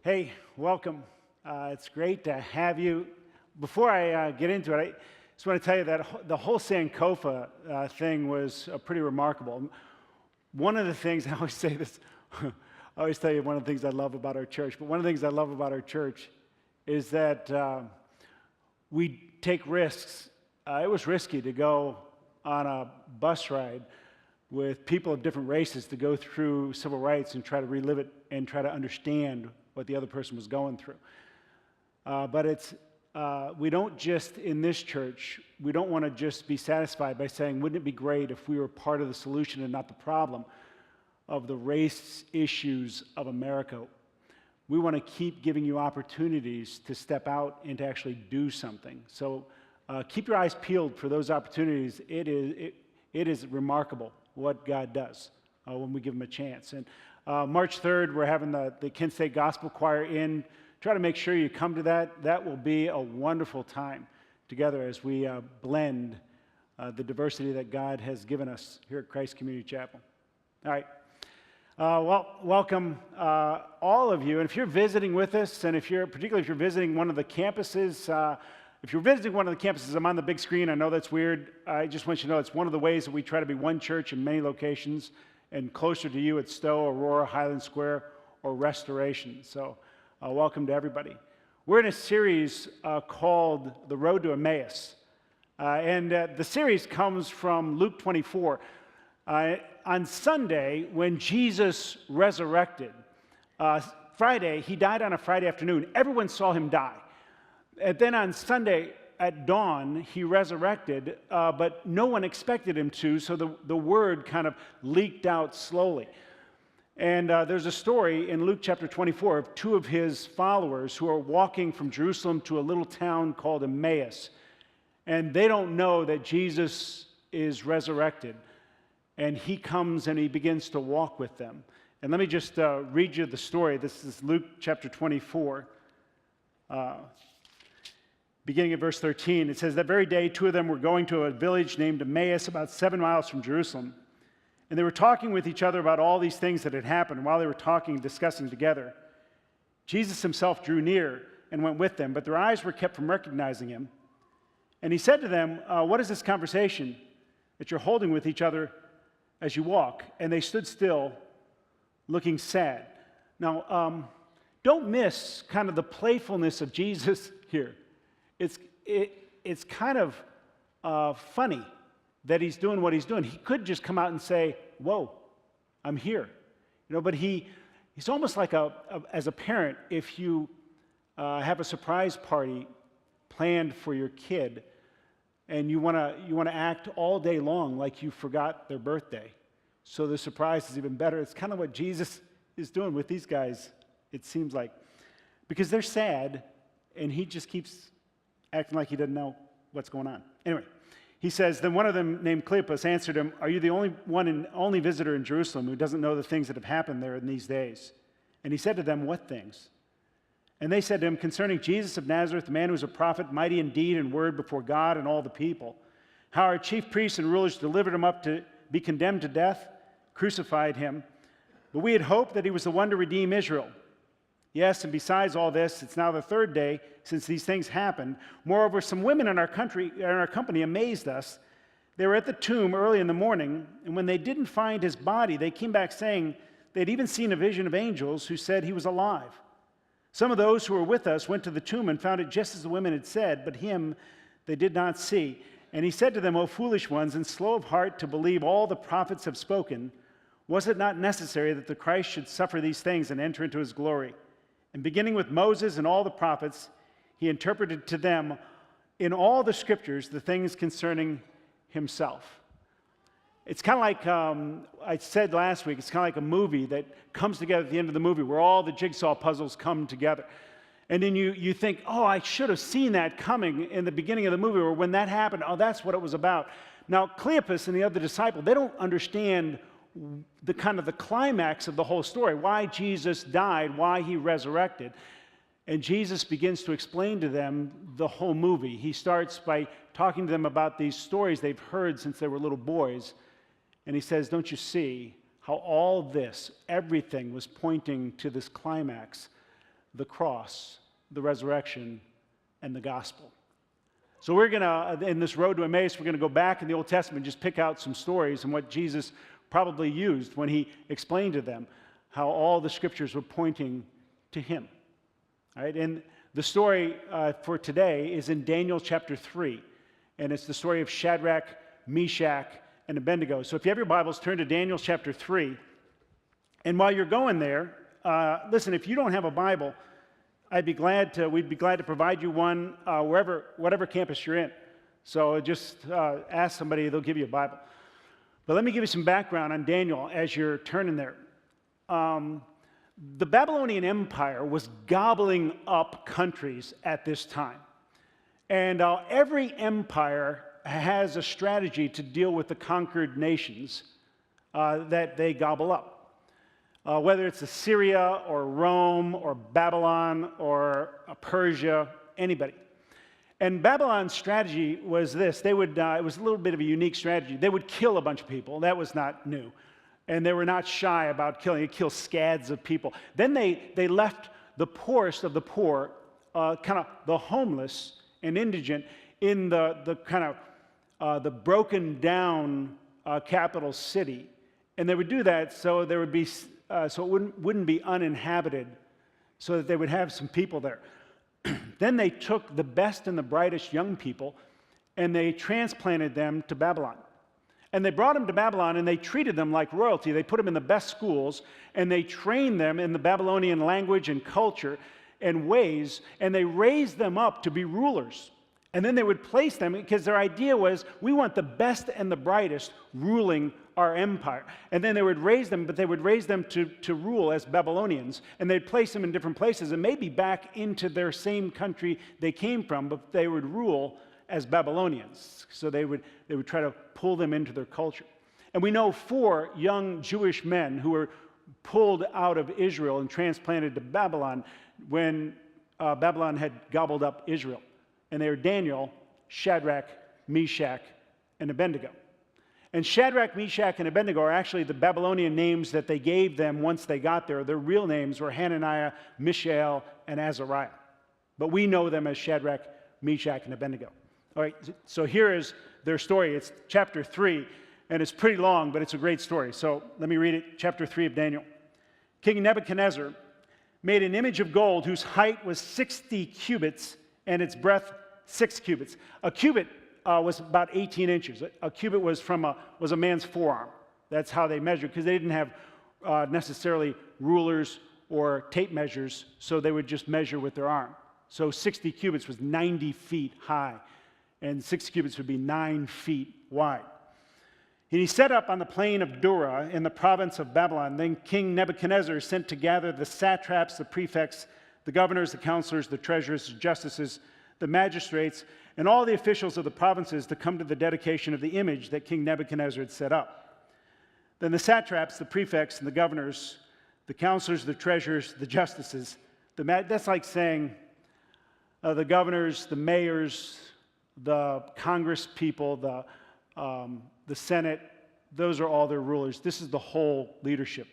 Hey, welcome. It's great to have you. Before I get into it, I just want to tell you that the whole Sankofa thing was pretty remarkable. One of the things, I always say this, I always tell you one of the things I love about our church, but one of the things I love about our church is that we take risks. It was risky to go on a bus ride with people of different races to go through civil rights and try to relive it and try to understand what the other person was going through. But we don't just, in this church, we don't want to just be satisfied by saying, wouldn't it be great if we were part of the solution and not the problem of the race issues of America? We want to keep giving you opportunities to step out and to actually do something. So keep your eyes peeled for those opportunities. It is remarkable what God does when we give him a chance. And March 3rd, we're having the Kent State Gospel Choir in. Try to make sure you come to that. That will be a wonderful time together as we blend the diversity that God has given us here at Christ Community Chapel. All right. Welcome all of you. And if you're visiting with us, and particularly if you're visiting one of the campuses, I'm on the big screen. I know that's weird. I just want you to know it's one of the ways that we try to be one church in many locations, and closer to you at Stowe, Aurora, Highland Square, or Restoration. So welcome to everybody. We're in a series called The Road to Emmaus. And the series comes from Luke 24. On Sunday, when Jesus resurrected, Friday, he died on a Friday afternoon. Everyone saw him die. And then on Sunday at dawn, he resurrected, but no one expected him to, so the word kind of leaked out slowly. And there's a story in Luke chapter 24 of two of his followers who are walking from Jerusalem to a little town called Emmaus. And they don't know that Jesus is resurrected. And he comes and he begins to walk with them. And let me just read you the story. This is Luke chapter 24. Beginning at verse 13, it says, "That very day, two of them were going to a village named Emmaus, about 7 miles from Jerusalem. And they were talking with each other about all these things that had happened. While they were talking and discussing together, Jesus himself drew near and went with them, but their eyes were kept from recognizing him. And he said to them, what is this conversation that you're holding with each other as you walk? And they stood still, looking sad." Now, don't miss kind of the playfulness of Jesus here. It's kind of funny that he's doing what he's doing. He could just come out and say, "Whoa, I'm here," but he's almost like as a parent, if you have a surprise party planned for your kid, and you want to act all day long like you forgot their birthday, so the surprise is even better. It's kind of what Jesus is doing with these guys. It seems like, because they're sad, and he just keeps acting like he doesn't know what's going on. Anyway, he says, "Then one of them, named Cleopas, answered him, 'Are you the only visitor in Jerusalem who doesn't know the things that have happened there in these days?' And he said to them, 'What things?' And they said to him, 'Concerning Jesus of Nazareth, the man who was a prophet, mighty in deed and word before God and all the people, how our chief priests and rulers delivered him up to be condemned to death, crucified him. But we had hoped that he was the one to redeem Israel. Yes, and besides all this, it's now the third day since these things happened. Moreover, some women in our company amazed us. They were at the tomb early in the morning, and when they didn't find his body, they came back saying they'd even seen a vision of angels who said he was alive. Some of those who were with us went to the tomb and found it just as the women had said, but him they did not see. And he said to them, 'O foolish ones, and slow of heart to believe all the prophets have spoken, was it not necessary that the Christ should suffer these things and enter into his glory?' And beginning with Moses and all the prophets, he interpreted to them in all the scriptures the things concerning himself." It's kind of like, I said last week, it's kind of like a movie that comes together at the end of the movie where all the jigsaw puzzles come together. And then you think, oh, I should have seen that coming in the beginning of the movie, or when that happened, oh, that's what it was about. Now, Cleopas and the other disciple, they don't understand the kind of the climax of the whole story, why Jesus died, why he resurrected. And Jesus begins to explain to them the whole movie. He starts by talking to them about these stories they've heard since they were little boys. And he says, don't you see how all this, everything was pointing to this climax the cross, the resurrection, and the gospel. So we're going to, in this road to Emmaus, we're going to go back in the Old Testament and just pick out some stories and what Jesus probably used when he explained to them how all the scriptures were pointing to him. All right, and the story for today is in Daniel chapter 3, and it's the story of Shadrach, Meshach, and Abednego. So if you have your Bibles, turn to Daniel chapter 3. And while you're going there, listen, if you don't have a Bible, we'd be glad to provide you one whatever campus you're in. So just ask somebody, they'll give you a Bible. But let me give you some background on Daniel as you're turning there. The Babylonian Empire was gobbling up countries at this time. And every empire has a strategy to deal with the conquered nations that they gobble up. Whether it's Assyria or Rome or Babylon or Persia, anybody. And Babylon's strategy was this. It was a little bit of a unique strategy. They would kill a bunch of people. That was not new. And they were not shy about killing. They killed scads of people. Then they left the poorest of the poor, kind of the homeless and indigent, in the kind of the broken down capital city. And they would do that so there would be so it wouldn't be uninhabited, so that they would have some people there. Then they took the best and the brightest young people and they transplanted them to Babylon. And they brought them to Babylon and they treated them like royalty. They put them in the best schools and they trained them in the Babylonian language and culture and ways, and they raised them up to be rulers. And then they would place them, because their idea was, we want the best and the brightest ruling our empire. And then they would raise them, but they would raise them to rule as Babylonians. And they'd place them in different places and maybe back into their same country they came from, but they would rule as Babylonians. So they would try to pull them into their culture. And we know 4 young Jewish men who were pulled out of Israel and transplanted to Babylon when Babylon had gobbled up Israel. And they were Daniel, Shadrach, Meshach, and Abednego. And Shadrach, Meshach, and Abednego are actually the Babylonian names that they gave them once they got there. Their real names were Hananiah, Mishael, and Azariah. But we know them as Shadrach, Meshach, and Abednego. All right, so here is their story. It's chapter 3, and it's pretty long, but it's a great story. So let me read it, chapter 3 of Daniel. King Nebuchadnezzar made an image of gold whose height was 60 cubits and its breadth 6 cubits. A cubit was about 18 inches. A cubit was a man's forearm. That's how they measured, because they didn't have necessarily rulers or tape measures, so they would just measure with their arm. So 60 cubits was 90 feet high, and 6 cubits would be 9 feet wide. And he set up on the plain of Dura in the province of Babylon. Then King Nebuchadnezzar sent to gather the satraps, the prefects, the governors, the counselors, the treasurers, the justices, the magistrates, and all the officials of the provinces to come to the dedication of the image that King Nebuchadnezzar had set up. Then the satraps, the prefects, and the governors, the counselors, the treasurers, the justices, that's like saying the governors, the mayors, the Congress people, the Senate, those are all their rulers. This is the whole leadership.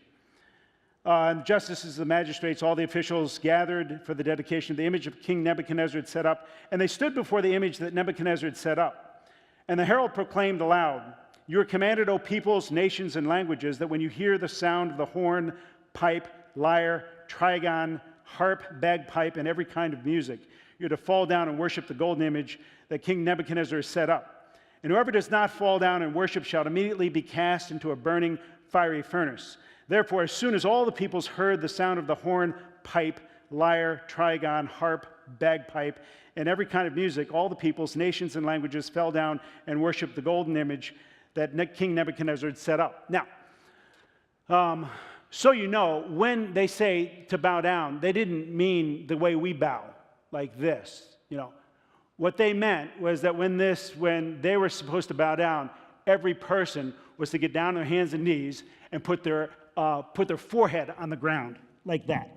And the justices, the magistrates, all the officials gathered for the dedication of the image of King Nebuchadnezzar had set up, and they stood before the image that Nebuchadnezzar had set up. And the herald proclaimed aloud, "You are commanded, O peoples, nations, and languages, that when you hear the sound of the horn, pipe, lyre, trigon, harp, bagpipe, and every kind of music, you're to fall down and worship the golden image that King Nebuchadnezzar has set up. And whoever does not fall down and worship shall immediately be cast into a burning fiery furnace. Therefore, as soon as all the peoples heard the sound of the horn, pipe, lyre, trigon, harp, bagpipe, and every kind of music, all the peoples, nations, and languages fell down and worshiped the golden image that King Nebuchadnezzar had set up." Now, so you know, when they say to bow down, they didn't mean the way we bow, like this, you know. What they meant was that when they were supposed to bow down, every person was to get down on their hands and knees and put their forehead on the ground like that.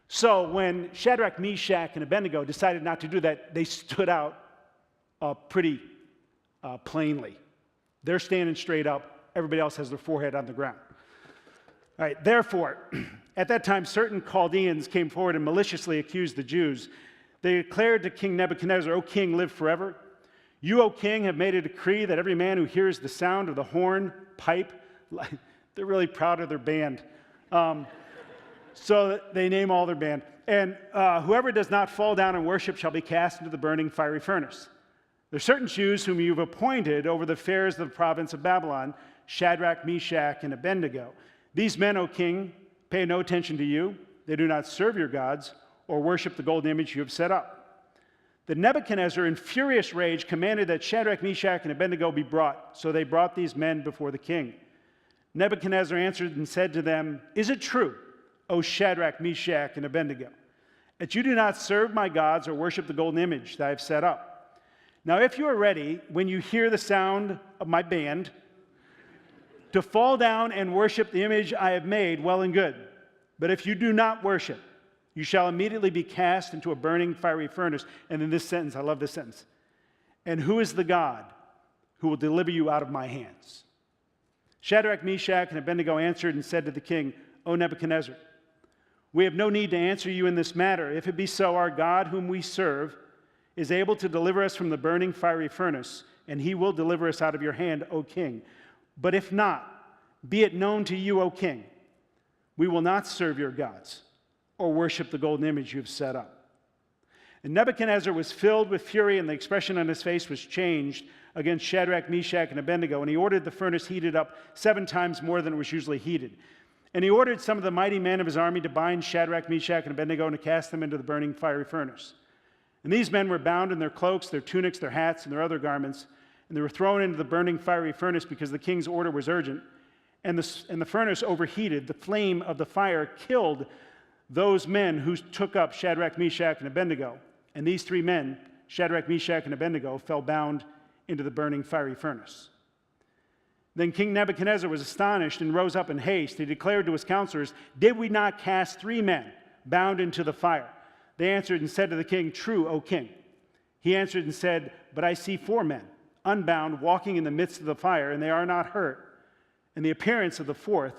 So when Shadrach, Meshach, and Abednego decided not to do that, they stood out pretty plainly. They're standing straight up. Everybody else has their forehead on the ground. All right, therefore, at that time, certain Chaldeans came forward and maliciously accused the Jews. They declared to King Nebuchadnezzar, O king, live forever. You, O king, have made a decree that every man who hears the sound of the horn, pipe, they're really proud of their band. So they name all their band. And whoever does not fall down and worship shall be cast into the burning fiery furnace. There are certain Jews whom you've appointed over the affairs of the province of Babylon, Shadrach, Meshach, and Abednego. These men, O king, pay no attention to you. They do not serve your gods or worship the golden image you have set up. Then Nebuchadnezzar, in furious rage, commanded that Shadrach, Meshach, and Abednego be brought. So they brought these men before the king. Nebuchadnezzar answered and said to them, Is it true, O Shadrach, Meshach, and Abednego, that you do not serve my gods or worship the golden image that I have set up? Now if you are ready, when you hear the sound of my band, to fall down and worship the image I have made, well and good. But if you do not worship, you shall immediately be cast into a burning fiery furnace. And in this sentence, I love this sentence. And who is the God who will deliver you out of my hands? Shadrach, Meshach, and Abednego answered and said to the king, O Nebuchadnezzar, we have no need to answer you in this matter. If it be so, our God whom we serve is able to deliver us from the burning fiery furnace, and he will deliver us out of your hand, O king. But if not, be it known to you, O king, we will not serve your gods or worship the golden image you have set up. And Nebuchadnezzar was filled with fury, and the expression on his face was changed against Shadrach, Meshach, and Abednego, and he ordered the furnace heated up 7 times more than it was usually heated. And he ordered some of the mighty men of his army to bind Shadrach, Meshach, and Abednego and to cast them into the burning fiery furnace. And these men were bound in their cloaks, their tunics, their hats, and their other garments, and they were thrown into the burning fiery furnace because the king's order was urgent. And the furnace overheated. The flame of the fire killed those men who took up Shadrach, Meshach, and Abednego. And these 3 men, Shadrach, Meshach, and Abednego, fell bound into the burning fiery furnace. Then King Nebuchadnezzar was astonished and rose up in haste. He declared to his counselors, Did we not cast 3 men bound into the fire? They answered and said to the king, True, O king. He answered and said, But I see 4 men, unbound, walking in the midst of the fire, and they are not hurt. And the appearance of the 4th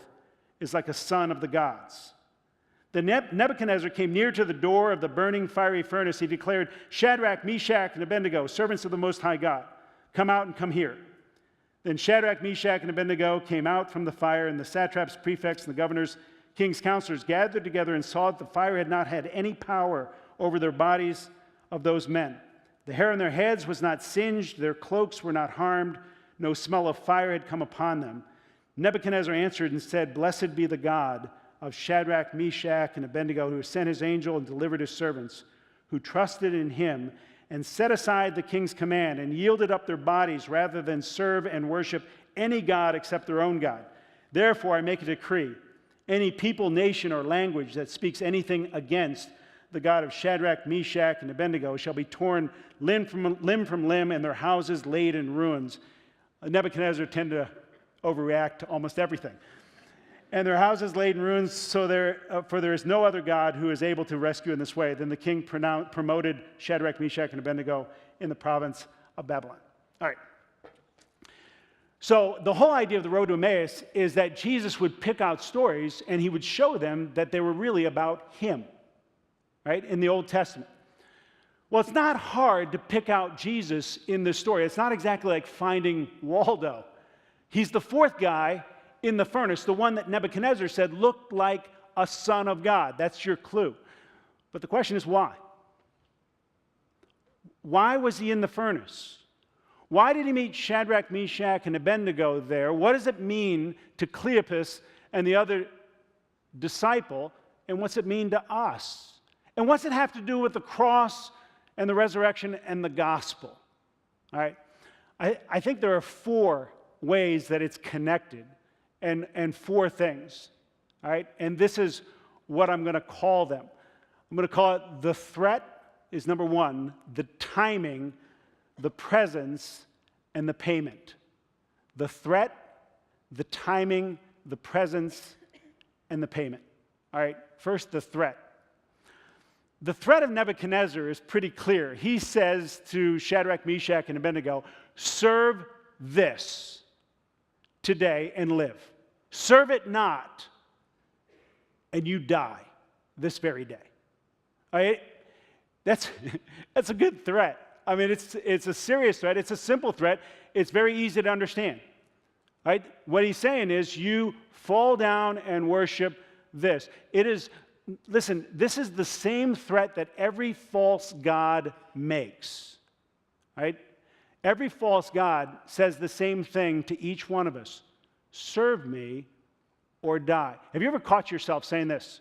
is like a son of the gods. Then Nebuchadnezzar came near to the door of the burning fiery furnace. He declared, Shadrach, Meshach, and Abednego, servants of the Most High God, come out and come here. Then Shadrach, Meshach, and Abednego came out from the fire, and the satraps, prefects, and the governors, king's counselors gathered together and saw that the fire had not had any power over their bodies of those men. The hair on their heads was not singed, their cloaks were not harmed, no smell of fire had come upon them. Nebuchadnezzar answered and said, Blessed be the God of Shadrach, Meshach, and Abednego, who sent his angel and delivered his servants, who trusted in him and set aside the king's command and yielded up their bodies rather than serve and worship any god except their own God. Therefore, I make a decree. Any people, nation, or language that speaks anything against the God of Shadrach, Meshach, and Abednego shall be torn limb from limb, and their houses laid in ruins. Nebuchadnezzar tended to overreact to almost everything. And their houses laid in ruins, for there is no other God who is able to rescue in this way. Then the king promoted Shadrach, Meshach, and Abednego in the province of Babylon. All right. So the whole idea of the road to Emmaus is that Jesus would pick out stories and he would show them that they were really about him, right, in the Old Testament. Well, it's not hard to pick out Jesus in this story. It's not exactly like finding Waldo. He's the 4th guy in the furnace, the one that Nebuchadnezzar said looked like a son of God. That's your clue. But the question is why? Why was he in the furnace? Why did he meet Shadrach, Meshach, and Abednego there? What does it mean to Cleopas and the other disciple? And what's it mean to us? And what's it have to do with the cross and the resurrection and the gospel? All right. I think there are 4 ways that it's connected and 4 things. All right. And this is what I'm going to call them. I'm going to call it the threat is number 1, the timing, the presence, and the payment. The threat, the timing, the presence, and the payment. All right, first the threat. The threat of Nebuchadnezzar is pretty clear. He says to Shadrach, Meshach, and Abednego, serve this today and live. Serve it not and you die this very day. All right? That's a good threat. I mean, it's a serious threat. It's a simple threat. It's very easy to understand. Right? What he's saying is you fall down and worship this. Listen, this is the same threat that every false god makes. Right? Every false god says the same thing to each one of us. Serve me or die. Have you ever caught yourself saying this?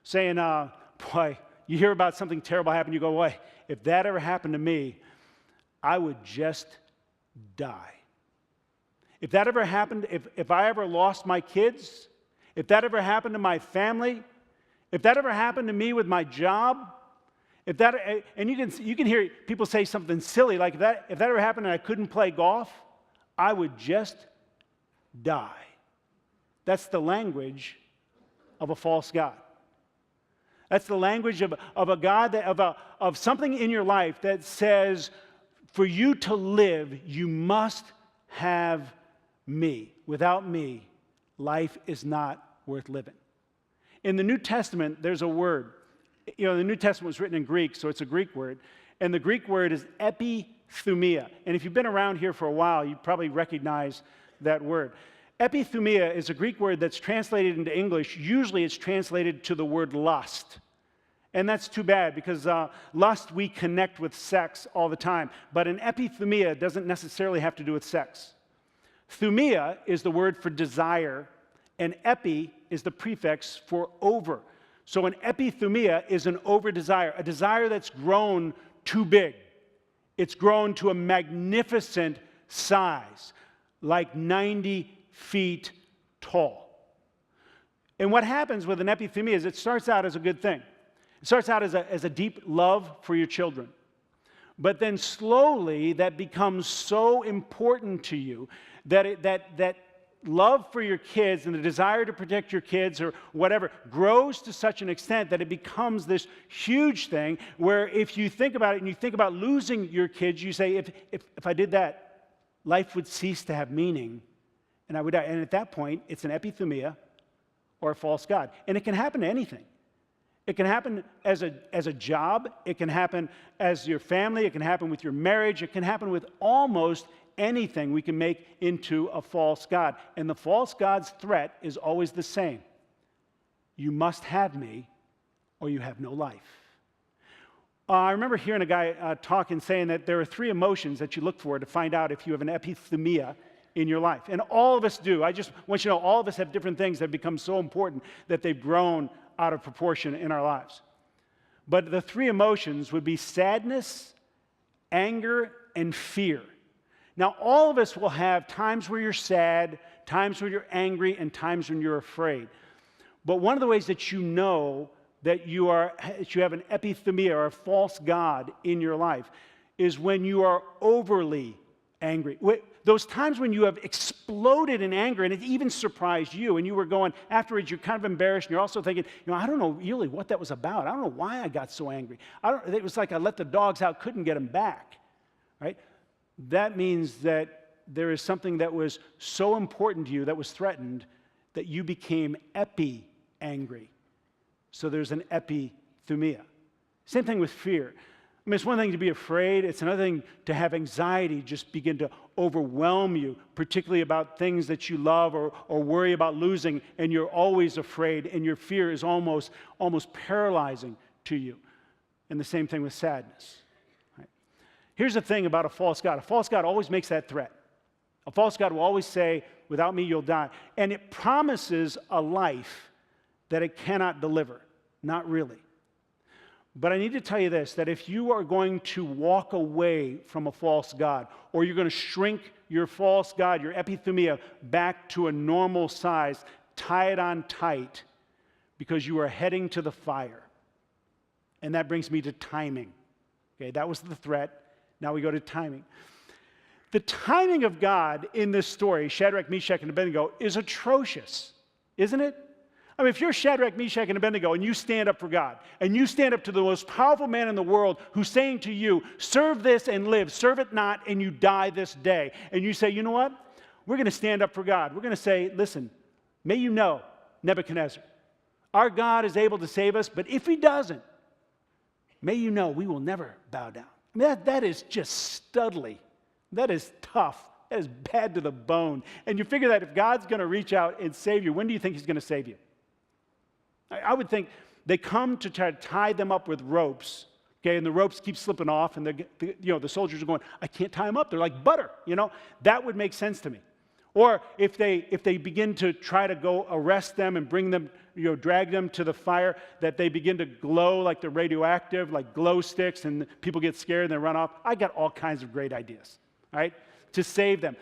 Saying, boy, you hear about something terrible happen, you go, boy, if that ever happened to me, I would just die. If that ever happened, if I ever lost my kids, if that ever happened to my family, if that ever happened to me with my job, and you can hear people say something silly like that, if that ever happened and I couldn't play golf, I would just die. That's the language of a false god. That's the language of a God, of something in your life that says, for you to live, you must have me. Without me, life is not worth living. In the New Testament, there's a word. You know, the New Testament was written in Greek, so it's a Greek word. And the Greek word is epithumia. And if you've been around here for a while, you probably recognize that word. Epithumia is a Greek word that's translated into English. Usually it's translated to the word lust. And that's too bad because lust we connect with sex all the time. But an epithumia doesn't necessarily have to do with sex. Thumia is the word for desire, and epi is the prefix for over. So an epithumia is an over desire, a desire that's grown too big. It's grown to a magnificent size, like 90 feet tall. And what happens with an epithumia is it starts out as a good thing. It starts out as a deep love for your children. But then slowly that becomes so important to you that love for your kids and the desire to protect your kids or whatever grows to such an extent that it becomes this huge thing where if you think about it and you think about losing your kids, you say, if I did that, life would cease to have meaning and I would die. And at that point, it's an epithumia or a false god. And it can happen to anything. It can happen as a job. It can happen as your family. It can happen with your marriage. It can happen with almost anything we can make into a false god. And the false god's threat is always the same. You must have me or you have no life. I remember hearing a guy talk and saying that there are 3 emotions that you look for to find out if you have an epithumia in your life. And all of us do. I just want you to know all of us have different things that have become so important that they've grown out of proportion in our lives. But the 3 emotions would be sadness, anger, and fear. Now, all of us will have times where you're sad, times when you're angry, and times when you're afraid. But one of the ways that you know that you have an epithumia or a false god in your life is when you are overly angry. Those times when you have exploded in anger and it even surprised you and you were going, afterwards you're kind of embarrassed and you're also thinking, I don't know really what that was about. I don't know why I got so angry. It was like I let the dogs out, couldn't get them back, right? That means that there is something that was so important to you that was threatened that you became epi-angry. So there's an epithumia. Same thing with fear. I mean, it's one thing to be afraid. It's another thing to have anxiety just begin to overwhelm you, particularly about things that you love or worry about losing, and you're always afraid, and your fear is almost paralyzing to you. And the same thing with sadness. Right? Here's the thing about a false god. A false god always makes that threat. A false god will always say, without me, you'll die. And it promises a life that it cannot deliver. Not really. But I need to tell you this, that if you are going to walk away from a false god, or you're going to shrink your false god, your epithumia, back to a normal size, tie it on tight, because you are heading to the fire. And that brings me to timing. Okay, that was the threat. Now we go to timing. The timing of God in this story, Shadrach, Meshach, and Abednego, is atrocious, isn't it? I mean, if you're Shadrach, Meshach, and Abednego, and you stand up for God, and you stand up to the most powerful man in the world who's saying to you, serve this and live, serve it not, and you die this day. And you say, you know what? We're going to stand up for God. We're going to say, listen, may you know, Nebuchadnezzar, Our God is able to save us, but if he doesn't, may you know we will never bow down. I mean, that is just studly. That is tough. That is bad to the bone. And you figure that if God's going to reach out and save you, when do you think he's going to save you? I would think they come to try to tie them up with ropes, okay, and the ropes keep slipping off, and the soldiers are going, I can't tie them up. They're like butter, That would make sense to me. Or if they begin to try to go arrest them and bring them, drag them to the fire, that they begin to glow like they're radioactive, like glow sticks, and people get scared and they run off. I got all kinds of great ideas, right, to save them.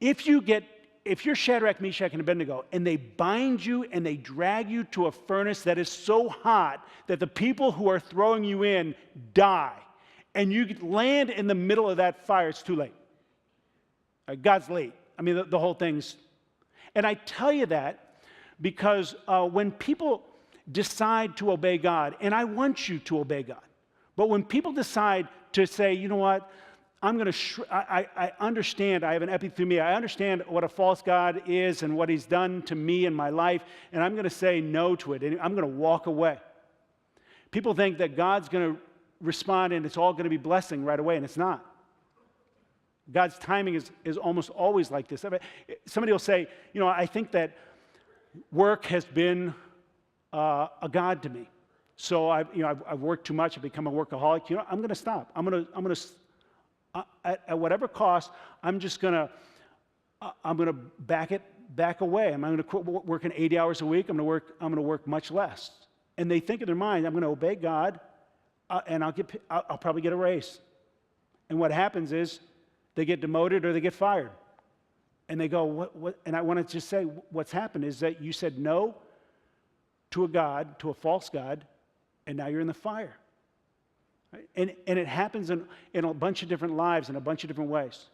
If you're Shadrach, Meshach, and Abednego, and they bind you and they drag you to a furnace that is so hot that the people who are throwing you in die, and you land in the middle of that fire, it's too late. God's late. I mean, the whole thing's... And I tell you that because when people decide to obey God, and I want you to obey God, but when people decide to say, you know what, I'm going to, I understand, I have an epithumia, I understand what a false God is and what he's done to me in my life, and I'm going to say no to it, and I'm going to walk away. People think that God's going to respond and it's all going to be blessing right away, and it's not. God's timing is almost always like this. I mean, somebody will say, I think that work has been a god to me. So I've worked too much. I've become a workaholic. I'm going to stop. I'm going to at whatever cost. I'm going to back away. I'm going to quit working 80 hours a week. I'm going to work much less. And they think in their mind, I'm going to obey God, and I'll probably get a raise. And what happens is, they get demoted or they get fired. And they go, what? And I want to just say, what's happened is that you said no to a God, to a false God, and now you're in the fire. Right? And it happens in a bunch of different lives, in a bunch of different ways.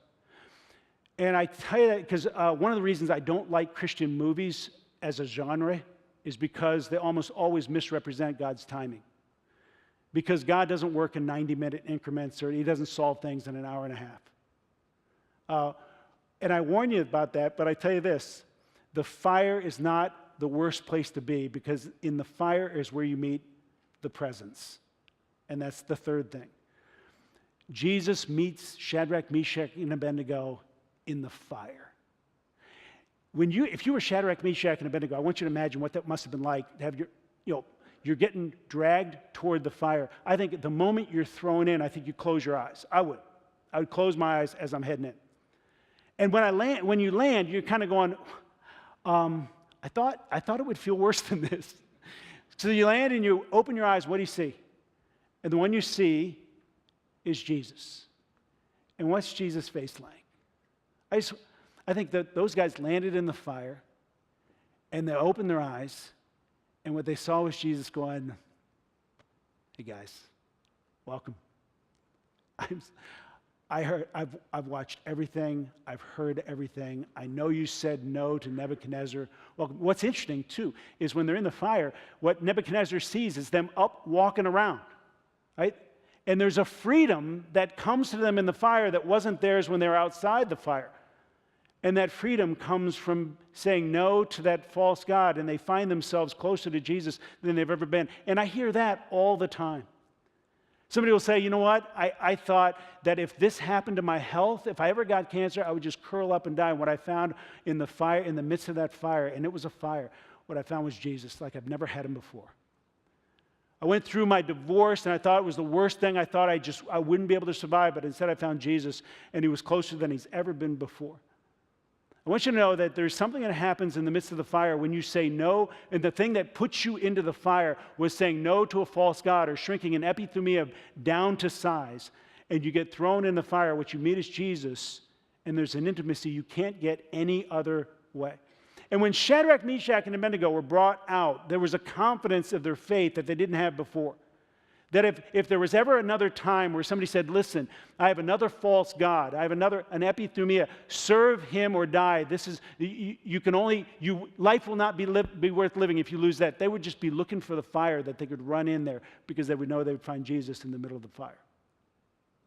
And I tell you that because one of the reasons I don't like Christian movies as a genre is because they almost always misrepresent God's timing. Because God doesn't work in 90-minute increments, or he doesn't solve things in an hour and a half. And I warn you about that, but I tell you this, the fire is not the worst place to be, because in the fire is where you meet the presence. And that's the third thing. Jesus meets Shadrach, Meshach, and Abednego in the fire. If you were Shadrach, Meshach, and Abednego, I want you to imagine what that must have been like to have you're getting dragged toward the fire. I think at the moment you're thrown in, I think you close your eyes. I would close my eyes as I'm heading in. And when you land, you're kind of going, I thought it would feel worse than this. So you land and you open your eyes, what do you see? And the one you see is Jesus. And what's Jesus' face like? I think that those guys landed in the fire, and they opened their eyes, and what they saw was Jesus going, hey guys, welcome. I've watched everything. I've heard everything. I know you said no to Nebuchadnezzar. Well, what's interesting, too, is when they're in the fire, what Nebuchadnezzar sees is them up walking around, right? And there's a freedom that comes to them in the fire that wasn't theirs when they were outside the fire. And that freedom comes from saying no to that false god, and they find themselves closer to Jesus than they've ever been. And I hear that all the time. Somebody will say, you know what, I thought that if this happened to my health, if I ever got cancer, I would just curl up and die. And what I found in the fire, in the midst of that fire, and it was a fire, what I found was Jesus, like I've never had him before. I went through my divorce, and I thought it was the worst thing. I thought I wouldn't be able to survive, but instead I found Jesus, and he was closer than he's ever been before. I want you to know that there's something that happens in the midst of the fire when you say no, and the thing that puts you into the fire was saying no to a false god or shrinking an epithumia down to size, and you get thrown in the fire. What you meet is Jesus, and there's an intimacy you can't get any other way. And when Shadrach, Meshach, and Abednego were brought out, there was a confidence of their faith that they didn't have before. That if there was ever another time where somebody said, listen, I have another false god, I have an epithumia, serve him or die. This is, life will not be worth living if you lose that. They would just be looking for the fire that they could run in there because they would know they would find Jesus in the middle of the fire.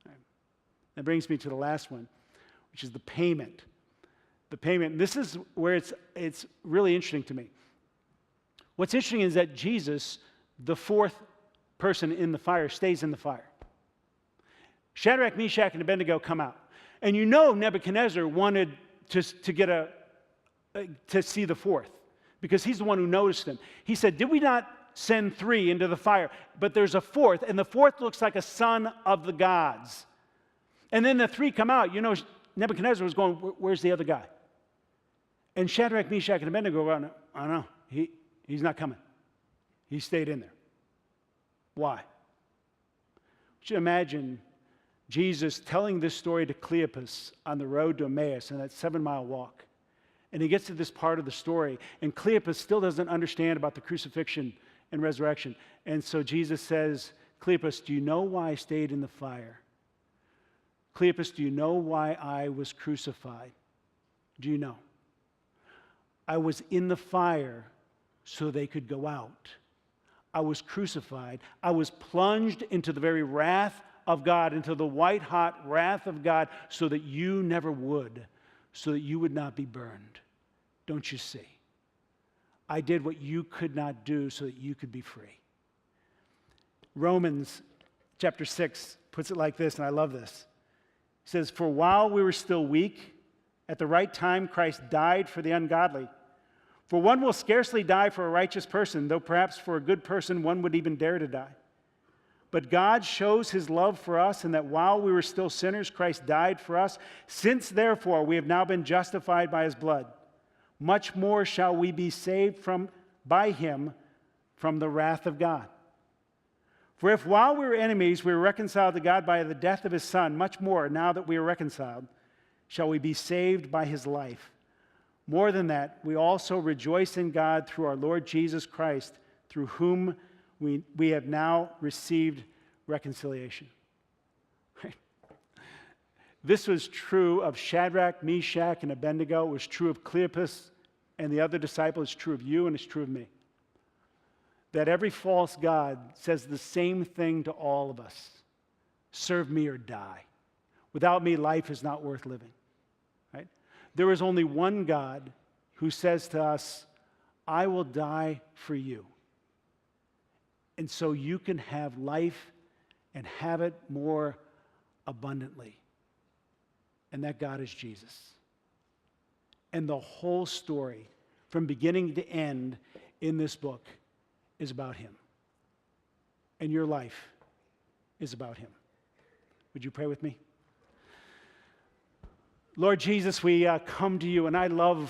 Right. That brings me to the last one, which is the payment. The payment. This is where it's really interesting to me. What's interesting is that Jesus, the fourth person in the fire, stays in the fire. Shadrach, Meshach, and Abednego come out. And you know Nebuchadnezzar wanted to see the fourth, because he's the one who noticed him. He said, did we not send three into the fire? But there's a fourth, and the fourth looks like a son of the gods. And then the three come out. You know, Nebuchadnezzar was going, where's the other guy? And Shadrach, Meshach, and Abednego go, I don't know. He's not coming. He stayed in there. Why? Would you imagine Jesus telling this story to Cleopas on the road to Emmaus in that 7-mile walk? And he gets to this part of the story, and Cleopas still doesn't understand about the crucifixion and resurrection. And so Jesus says, Cleopas, do you know why I stayed in the fire? Cleopas, do you know why I was crucified? Do you know? I was in the fire so they could go out. I was crucified. I was plunged into the very wrath of God, into the white-hot wrath of God, so that you never would, so that you would not be burned. Don't you see? I did what you could not do so that you could be free. Romans chapter 6 puts it like this, and I love this. It says, for while we were still weak, at the right time Christ died for the ungodly. For one will scarcely die for a righteous person, though perhaps for a good person one would even dare to die. But God shows his love for us in that while we were still sinners, Christ died for us. Since therefore we have now been justified by his blood, much more shall we be saved by him from the wrath of God. For if while we were enemies we were reconciled to God by the death of his Son, much more, now that we are reconciled, shall we be saved by his life. More than that, we also rejoice in God through our Lord Jesus Christ, through whom we have now received reconciliation. Right? This was true of Shadrach, Meshach, and Abednego. It was true of Cleopas and the other disciple. It's true of you, and it's true of me. That every false god says the same thing to all of us. Serve me or die. Without me, life is not worth living. Right? There is only one God who says to us, I will die for you. And so you can have life and have it more abundantly. And that God is Jesus. And the whole story, from beginning to end in this book, is about him. And your life is about him. Would you pray with me? Lord Jesus, we come to you, and I love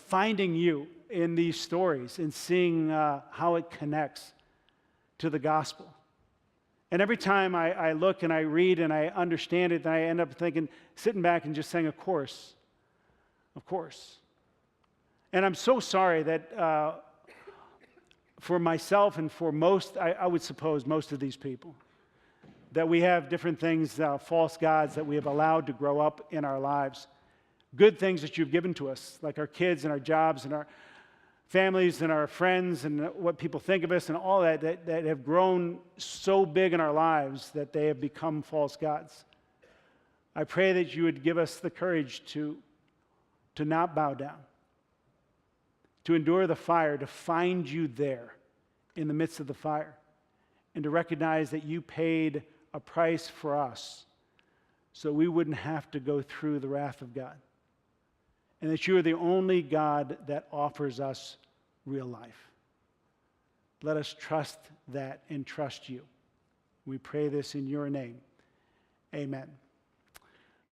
finding you in these stories and seeing how it connects to the gospel. And every time I look and I read and I understand it, then I end up thinking, sitting back and just saying, of course. Of course. And I'm so sorry that for myself and for most, I would suppose most of these people, that we have different things, false gods that we have allowed to grow up in our lives. Good things that you've given to us, like our kids and our jobs and our families and our friends and what people think of us and all that have grown so big in our lives that they have become false gods. I pray that you would give us the courage to not bow down, to endure the fire, to find you there in the midst of the fire, and to recognize that you paid a price for us so we wouldn't have to go through the wrath of God, and that you are the only God that offers us real life. Let us trust that and trust you. We pray this in your name. Amen.